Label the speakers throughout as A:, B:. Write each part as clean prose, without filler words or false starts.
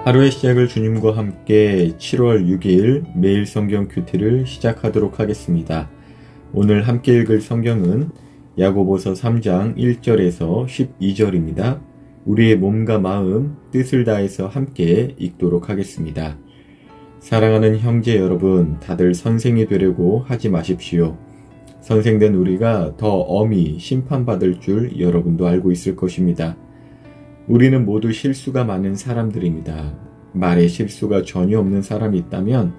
A: 하루의 시작을 주님과 함께 7월 6일 매일 성경 큐티를 시작하도록 하겠습니다. 오늘 함께 읽을 성경은 야고보서 3장 1절에서 12절입니다. 우리의 몸과 마음, 뜻을 다해서 함께 읽도록 하겠습니다. 사랑하는 형제 여러분, 다들 선생이 되려고 하지 마십시오. 선생된 우리가 더 엄히 심판받을 줄 여러분도 알고 있을 것입니다. 우리는 모두 실수가 많은 사람들입니다. 말에 실수가 전혀 없는 사람이 있다면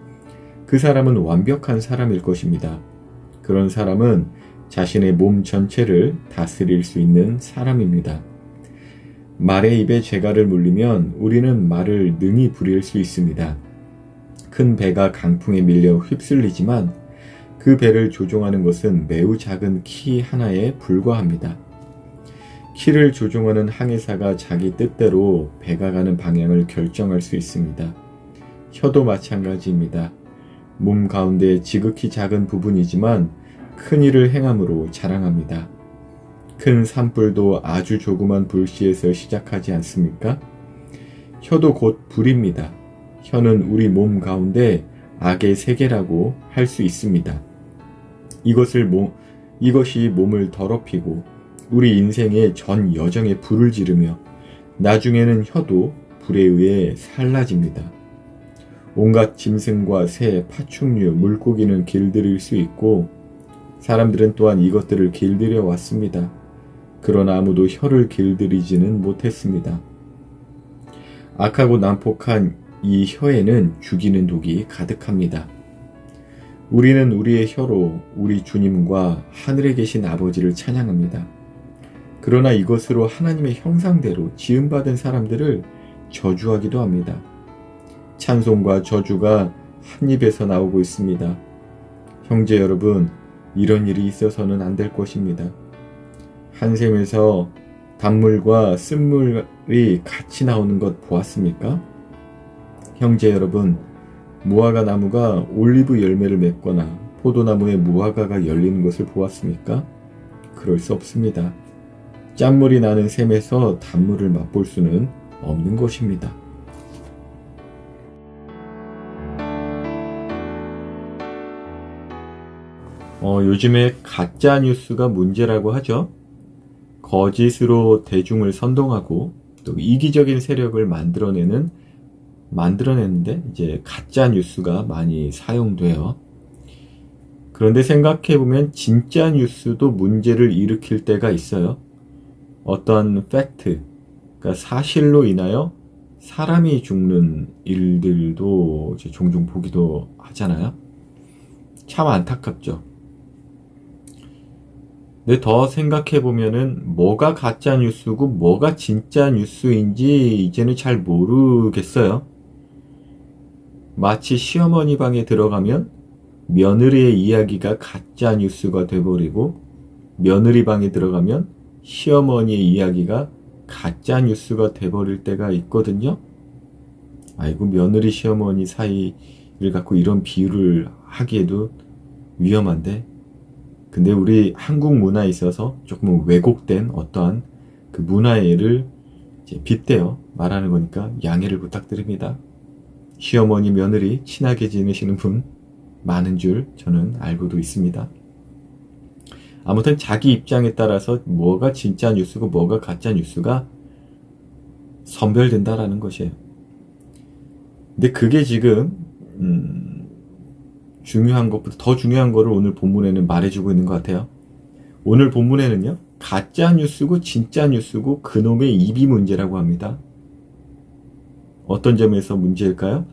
A: 그 사람은 완벽한 사람일 것입니다. 그런 사람은 자신의 몸 전체를 다스릴 수 있는 사람입니다. 말의 입에 재갈을 물리면 우리는 말을 능히 부릴 수 있습니다. 큰 배가 강풍에 밀려 휩쓸리지만 그 배를 조종하는 것은 매우 작은 키 하나에 불과합니다. 키를 조종하는 항해사가 자기 뜻대로 배가 가는 방향을 결정할 수 있습니다. 혀도 마찬가지입니다. 몸 가운데 지극히 작은 부분이지만 큰 일을 행함으로 자랑합니다. 큰 산불도 아주 조그만 불씨에서 시작하지 않습니까? 혀도 곧 불입니다. 혀는 우리 몸 가운데 악의 세계라고 할 수 있습니다. 이것이 몸을 더럽히고 우리 인생의 전 여정에 불을 지르며 나중에는 혀도 불에 의해 살라집니다. 온갖 짐승과 새, 파충류, 물고기는 길들일 수 있고 사람들은 또한 이것들을 길들여 왔습니다. 그러나 아무도 혀를 길들이지는 못했습니다. 악하고 난폭한 이 혀에는 죽이는 독이 가득합니다. 우리는 우리의 혀로 우리 주님과 하늘에 계신 아버지를 찬양합니다. 그러나 이것으로 하나님의 형상대로 지음받은 사람들을 저주하기도 합니다. 찬송과 저주가 한 입에서 나오고 있습니다. 형제 여러분, 이런 일이 있어서는 안 될 것입니다. 한 샘에서 단물과 쓴물이 같이 나오는 것 보았습니까? 형제 여러분, 무화과 나무가 올리브 열매를 맺거나 포도나무에 무화과가 열리는 것을 보았습니까? 그럴 수 없습니다. 짠물이 나는 샘에서 단물을 맛볼 수는 없는 것입니다. 요즘에 가짜 뉴스가 문제라고 하죠. 거짓으로 대중을 선동하고 또 이기적인 세력을 만들어내는데 이제 가짜 뉴스가 많이 사용돼요. 그런데 생각해보면 진짜 뉴스도 문제를 일으킬 때가 있어요. 어떤 팩트, 그러니까 사실로 인하여 사람이 죽는 일들도 이제 종종 보기도 하잖아요. 참 안타깝죠. 근데 더 생각해보면은 뭐가 가짜 뉴스고 뭐가 진짜 뉴스인지 이제는 잘 모르겠어요. 마치 시어머니 방에 들어가면 며느리의 이야기가 가짜 뉴스가 돼버리고 며느리 방에 들어가면 시어머니의 이야기가 가짜 뉴스가 돼버릴 때가 있거든요. 아이고, 며느리 시어머니 사이를 갖고 이런 비유를 하기에도 위험한데, 근데 우리 한국 문화에 있어서 조금 왜곡된 어떠한 그 문화를 이제 빗대어 말하는 거니까 양해를 부탁드립니다. 시어머니, 며느리 친하게 지내시는 분 많은 줄 저는 알고도 있습니다. 아무튼 자기 입장에 따라서 뭐가 진짜 뉴스고 뭐가 가짜 뉴스가 선별된다라는 것이에요. 근데 그게 지금 중요한 것보다 더 중요한 거를 오늘 본문에는 말해주고 있는 것 같아요. 오늘 본문에는요, 가짜 뉴스고 진짜 뉴스고 그놈의 입이 문제라고 합니다. 어떤 점에서 문제일까요?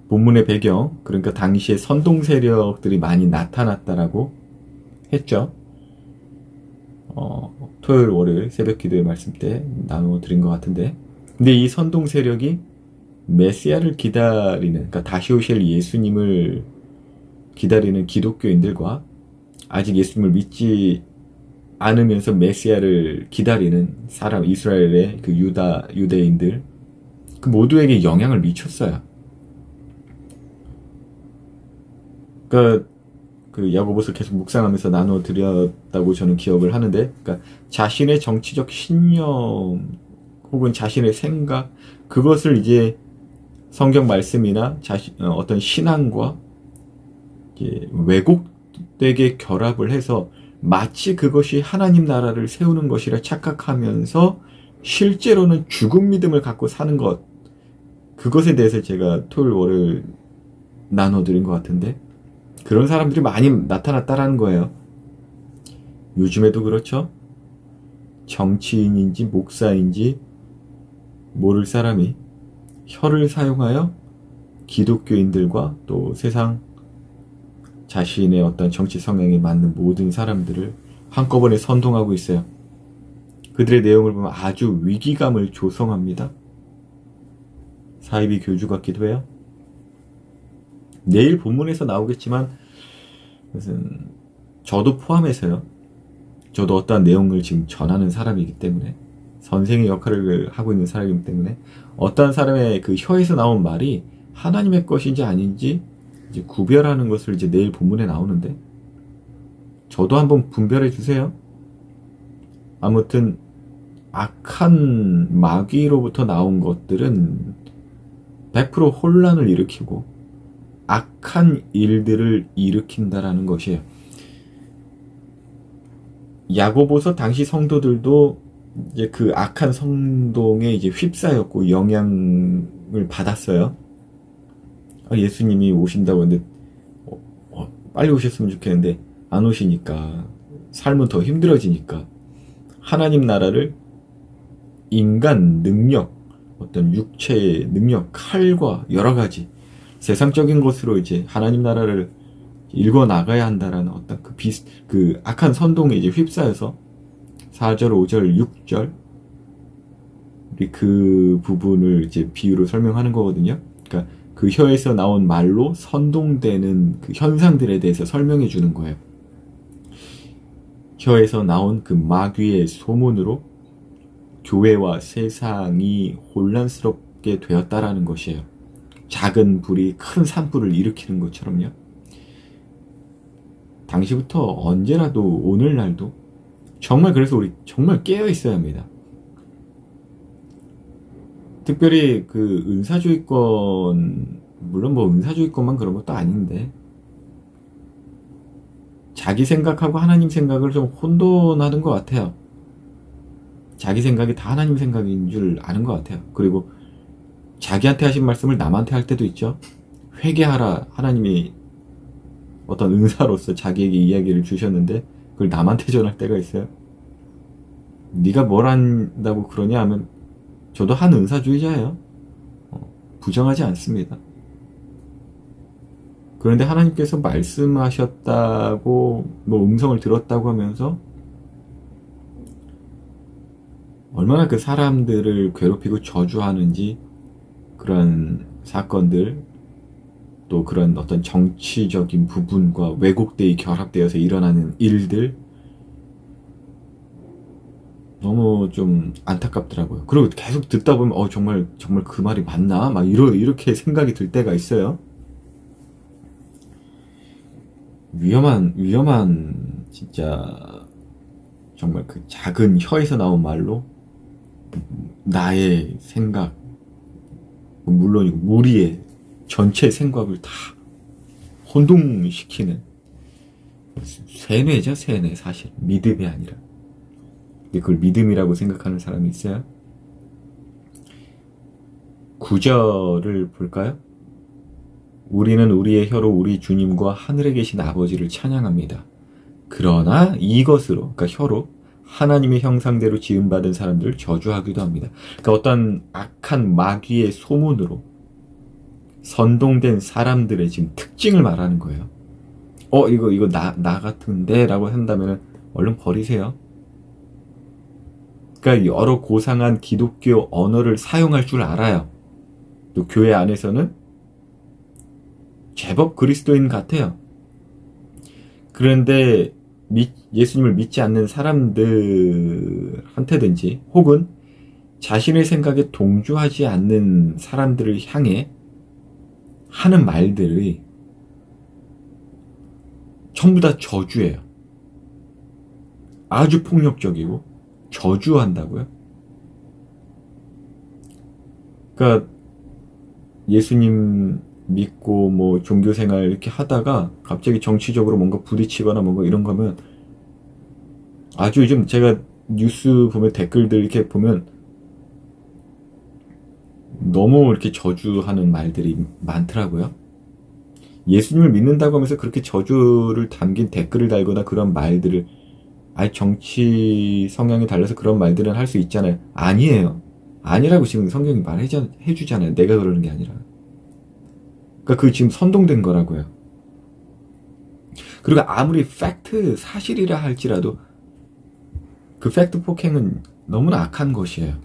A: 본문의 배경, 그러니까 당시에 선동 세력들이 많이 나타났다라고 했죠. 토요일, 월요일 새벽 기도의 말씀 때 나눠드린 것 같은데, 근데 이 선동 세력이 메시아를 기다리는, 그러니까 다시 오실 예수님을 기다리는 기독교인들과 아직 예수님을 믿지 않으면서 메시아를 기다리는 사람, 이스라엘의 그 유대인들, 그 모두에게 영향을 미쳤어요. 그러니까 그 야고보서 계속 묵상하면서 나눠드렸다고 저는 기억을 하는데, 그러니까 자신의 정치적 신념 혹은 자신의 생각, 그것을 이제 성경 말씀이나 어떤 신앙과 이제 왜곡되게 결합을 해서 마치 그것이 하나님 나라를 세우는 것이라 착각하면서 실제로는 죽은 믿음을 갖고 사는 것, 그것에 대해서 제가 토요일 월요일 나눠드린 것 같은데, 그런 사람들이 많이 나타났다라는 거예요. 요즘에도 그렇죠. 정치인인지 목사인지 모를 사람이 혀를 사용하여 기독교인들과 또 세상 자신의 어떤 정치 성향에 맞는 모든 사람들을 한꺼번에 선동하고 있어요. 그들의 내용을 보면 아주 위기감을 조성합니다. 사이비 교주 같기도 해요. 내일 본문에서 나오겠지만 무슨 저도 포함해서요. 저도 어떠한 내용을 지금 전하는 사람이기 때문에, 선생의 역할을 하고 있는 사람이기 때문에 어떠한 사람의 그 혀에서 나온 말이 하나님의 것인지 아닌지 이제 구별하는 것을 이제 내일 본문에 나오는데, 저도 한번 분별해 주세요. 아무튼 악한 마귀로부터 나온 것들은 100% 혼란을 일으키고 악한 일들을 일으킨다라는 것이에요. 야고보서 당시 성도들도 이제 그 악한 성동에 이제 휩싸였고 영향을 받았어요. 예수님이 오신다고 했는데 빨리 오셨으면 좋겠는데 안 오시니까 삶은 더 힘들어지니까 하나님 나라를 인간 능력, 어떤 육체의 능력, 칼과 여러 가지 세상적인 것으로 이제 하나님 나라를 읽어 나가야 한다라는 어떤 그 악한 선동에 이제 휩싸여서 4절, 5절, 6절 우리 그 부분을 이제 비유로 설명하는 거거든요. 그러니까 그 혀에서 나온 말로 선동되는 그 현상들에 대해서 설명해 주는 거예요. 혀에서 나온 그 마귀의 소문으로 교회와 세상이 혼란스럽게 되었다라는 것이에요. 작은 불이 큰 산불을 일으키는 것처럼요. 당시부터 언제라도 오늘날도 정말, 그래서 우리 정말 깨어 있어야 합니다. 특별히 그 은사주의권, 물론 뭐 은사주의권만 그런 것도 아닌데, 자기 생각하고 하나님 생각을 좀 혼돈하는 것 같아요. 자기 생각이 다 하나님 생각인 줄 아는 것 같아요. 그리고 자기한테 하신 말씀을 남한테 할 때도 있죠. 회개하라, 하나님이 어떤 은사로서 자기에게 이야기를 주셨는데 그걸 남한테 전할 때가 있어요. 네가 뭘 한다고 그러냐 하면 저도 한 은사주의자예요. 부정하지 않습니다. 그런데 하나님께서 말씀하셨다고 뭐 음성을 들었다고 하면서 얼마나 그 사람들을 괴롭히고 저주하는지, 그런 사건들, 또 그런 어떤 정치적인 부분과 왜곡되이 결합되어서 일어나는 일들, 너무 좀 안타깝더라고요. 그리고 계속 듣다 보면 정말 그 말이 맞나? 막 이렇게 생각이 들 때가 있어요. 위험한 진짜 정말 그 작은 혀에서 나온 말로 나의 생각, 물론이고 무리의 전체 생각을 다 혼동시키는 세뇌죠. 세뇌. 사실 믿음이 아니라. 그걸 믿음이라고 생각하는 사람이 있어요. 9절을 볼까요? 우리는 우리의 혀로 우리 주님과 하늘에 계신 아버지를 찬양합니다. 그러나 이것으로, 그러니까 혀로 하나님의 형상대로 지음받은 사람들을 저주하기도 합니다. 그러니까 어떤 악한 마귀의 소문으로 선동된 사람들의 지금 특징을 말하는 거예요. 이거 나 같은데? 라고 한다면 얼른 버리세요. 그러니까 여러 고상한 기독교 언어를 사용할 줄 알아요. 또 교회 안에서는 제법 그리스도인 같아요. 그런데 예수님을 믿지 않는 사람들한테든지 혹은 자신의 생각에 동조하지 않는 사람들을 향해 하는 말들이 전부 다 저주예요. 아주 폭력적이고 저주한다고요. 그러니까 예수님 믿고 뭐 종교생활 이렇게 하다가 갑자기 정치적으로 뭔가 부딪히거나 뭔가 이런 거면 아주 요즘 제가 뉴스 보면 댓글들 이렇게 보면 너무 이렇게 저주하는 말들이 많더라고요. 예수님을 믿는다고 하면서 그렇게 저주를 담긴 댓글을 달거나 그런 말들을 아예 정치 성향이 달라서 그런 말들은 할 수 있잖아요. 아니에요. 아니라고 지금 성경이 말해주잖아요. 내가 그러는 게 아니라. 그러니까 그게 지금 선동된 거라고요. 그리고 아무리 팩트, 사실이라 할지라도 그 팩트 폭행은 너무나 악한 것이에요.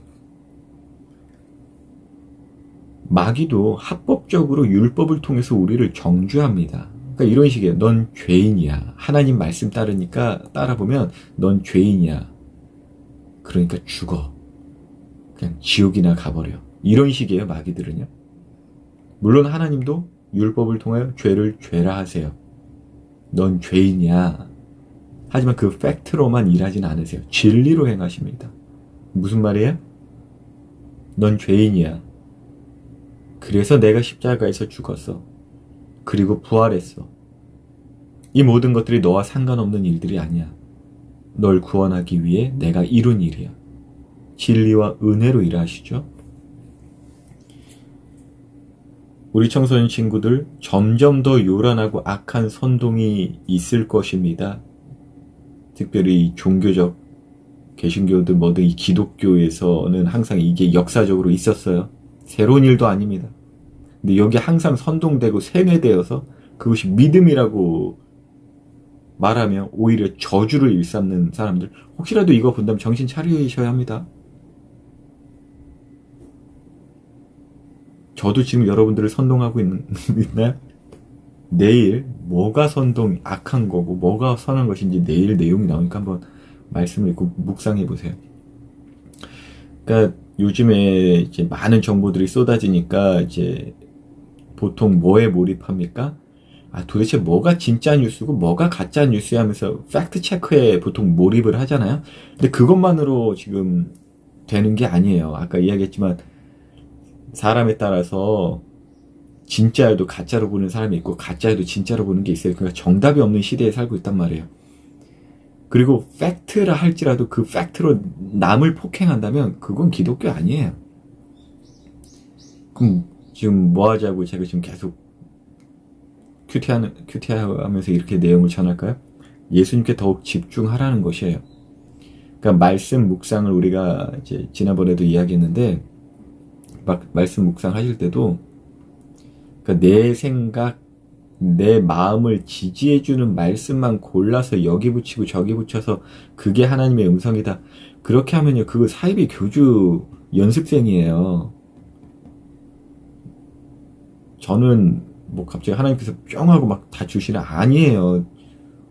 A: 마귀도 합법적으로 율법을 통해서 우리를 정죄합니다. 그러니까 이런 식이에요. 넌 죄인이야. 하나님 말씀 따라보면 넌 죄인이야. 그러니까 죽어. 그냥 지옥이나 가버려. 이런 식이에요, 마귀들은요. 물론 하나님도 율법을 통하여 죄를 죄라 하세요. 넌 죄인이야. 하지만 그 팩트로만 일하진 않으세요. 진리로 행하십니다. 무슨 말이에요? 넌 죄인이야. 그래서 내가 십자가에서 죽었어. 그리고 부활했어. 이 모든 것들이 너와 상관없는 일들이 아니야. 널 구원하기 위해 내가 이룬 일이야. 진리와 은혜로 일하시죠. 우리 청소년 친구들 점점 더 요란하고 악한 선동이 있을 것입니다. 특별히 종교적 개신교든 뭐든 이 기독교에서는 항상 이게 역사적으로 있었어요. 새로운 일도 아닙니다. 근데 여기 항상 선동되고 세뇌되어서 그것이 믿음이라고 말하며 오히려 저주를 일삼는 사람들, 혹시라도 이거 본다면 정신 차리셔야 합니다. 저도 지금 여러분들을 선동하고 있나요? 내일 뭐가 악한 거고 뭐가 선한 것인지 내일 내용이 나오니까 한번 말씀을 읽고 묵상해 보세요. 그러니까 요즘에 이제 많은 정보들이 쏟아지니까 이제 보통 뭐에 몰입합니까? 도대체 뭐가 진짜 뉴스고 뭐가 가짜 뉴스야 하면서 팩트 체크에 보통 몰입을 하잖아요. 근데 그것만으로 지금 되는 게 아니에요. 아까 이야기했지만 사람에 따라서 진짜여도 가짜로 보는 사람이 있고 가짜여도 진짜로 보는 게 있어요. 그러니까 정답이 없는 시대에 살고 있단 말이에요. 그리고 팩트라 할지라도 그 팩트로 남을 폭행한다면 그건 기독교 아니에요. 그럼 지금 뭐 하자고 제가 지금 계속 큐티하면서 이렇게 내용을 전할까요? 예수님께 더욱 집중하라는 것이에요. 그러니까 말씀 묵상을 우리가 이제 지난번에도 이야기했는데 말씀 묵상 하실 때도 그러니까 내 생각, 내 마음을 지지해주는 말씀만 골라서 여기 붙이고 저기 붙여서 그게 하나님의 음성이다. 그렇게 하면요, 그거 사이비 교주 연습생이에요. 저는 뭐 갑자기 하나님께서 뿅 하고 막 다 주시나 아니에요.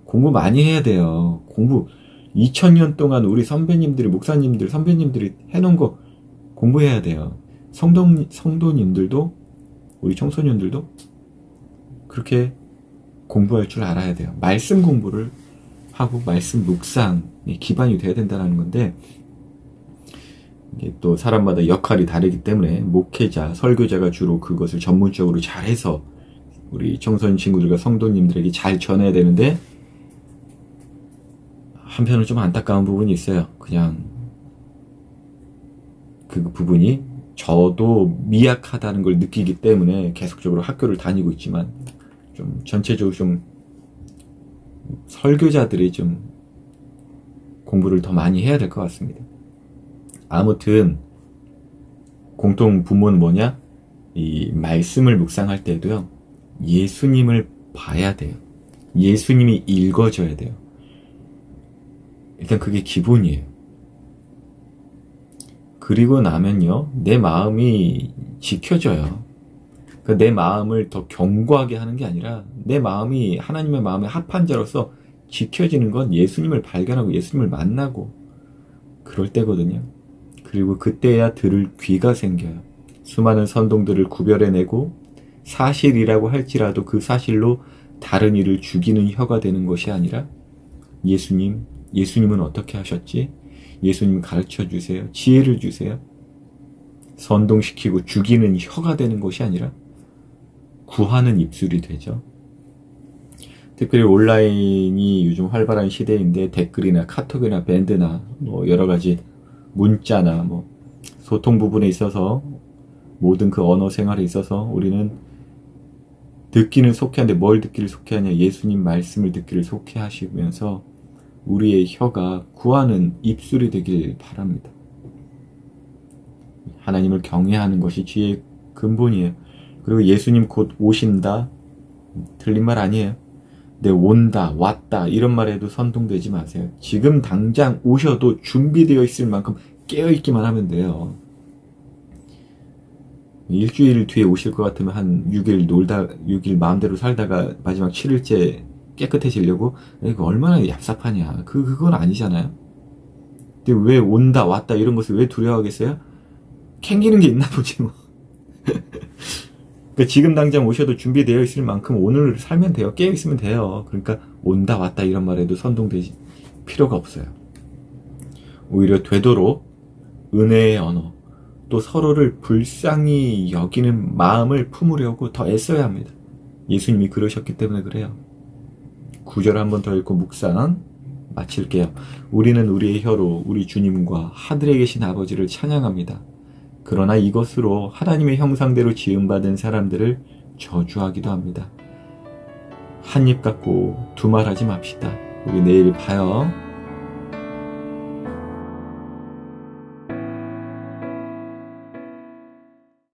A: 공부 많이 해야 돼요. 공부 2000년 동안 우리 선배님들이 목사님들 선배님들이 해놓은 거 공부해야 돼요. 성도님들도 우리 청소년들도 그렇게 공부할 줄 알아야 돼요. 말씀 공부를 하고 말씀 묵상이 기반이 돼야 된다는 건데, 이게 또 사람마다 역할이 다르기 때문에 목회자, 설교자가 주로 그것을 전문적으로 잘해서 우리 청소년 친구들과 성도님들에게 잘 전해야 되는데, 한편은 좀 안타까운 부분이 있어요. 그냥 그 부분이 저도 미약하다는 걸 느끼기 때문에 계속적으로 학교를 다니고 있지만, 좀 전체적으로 좀 설교자들이 좀 공부를 더 많이 해야 될 것 같습니다. 아무튼 공통 부모는 뭐냐? 이 말씀을 묵상할 때도요, 예수님을 봐야 돼요. 예수님이 읽어져야 돼요. 일단 그게 기본이에요. 그리고 나면요, 내 마음이 지켜져요. 그러니까 내 마음을 더 견고하게 하는 게 아니라 내 마음이 하나님의 마음에 합한 자로서 지켜지는 건 예수님을 발견하고 예수님을 만나고 그럴 때거든요. 그리고 그때야 들을 귀가 생겨요. 수많은 선동들을 구별해내고 사실이라고 할지라도 그 사실로 다른 이를 죽이는 혀가 되는 것이 아니라 예수님은 어떻게 하셨지? 예수님 가르쳐 주세요. 지혜를 주세요. 선동시키고 죽이는 혀가 되는 것이 아니라 구하는 입술이 되죠. 특별히 온라인이 요즘 활발한 시대인데 댓글이나 카톡이나 밴드나 뭐 여러 가지 문자나 뭐 소통 부분에 있어서 모든 그 언어 생활에 있어서 우리는 듣기는 속해하는데 뭘 듣기를 속해하냐? 예수님 말씀을 듣기를 속해하시면서 우리의 혀가 구하는 입술이 되길 바랍니다. 하나님을 경외하는 것이 지혜의 근본이에요. 그리고 예수님 곧 오신다. 틀린 말 아니에요. 근데 온다, 왔다 이런 말에도 선동되지 마세요. 지금 당장 오셔도 준비되어 있을 만큼 깨어있기만 하면 돼요. 일주일 뒤에 오실 것 같으면 한 6일 마음대로 살다가 마지막 7일째 깨끗해지려고? 이거 얼마나 얍삽하냐. 그건 아니잖아요. 근데 왜 온다, 왔다 이런 것을 왜 두려워하겠어요? 캥기는 게 있나 보지 뭐. 그러니까 지금 당장 오셔도 준비되어 있을 만큼 오늘 살면 돼요. 깨어있으면 돼요. 그러니까 온다, 왔다 이런 말에도 선동되지 필요가 없어요. 오히려 되도록 은혜의 언어, 또 서로를 불쌍히 여기는 마음을 품으려고 더 애써야 합니다. 예수님이 그러셨기 때문에 그래요. 9절 한 번 더 읽고 묵상 마칠게요. 우리는 우리의 혀로 우리 주님과 하늘에 계신 아버지를 찬양합니다. 그러나 이것으로 하나님의 형상대로 지음받은 사람들을 저주하기도 합니다. 한 입 갖고 두 말 하지 맙시다. 우리 내일 봐요.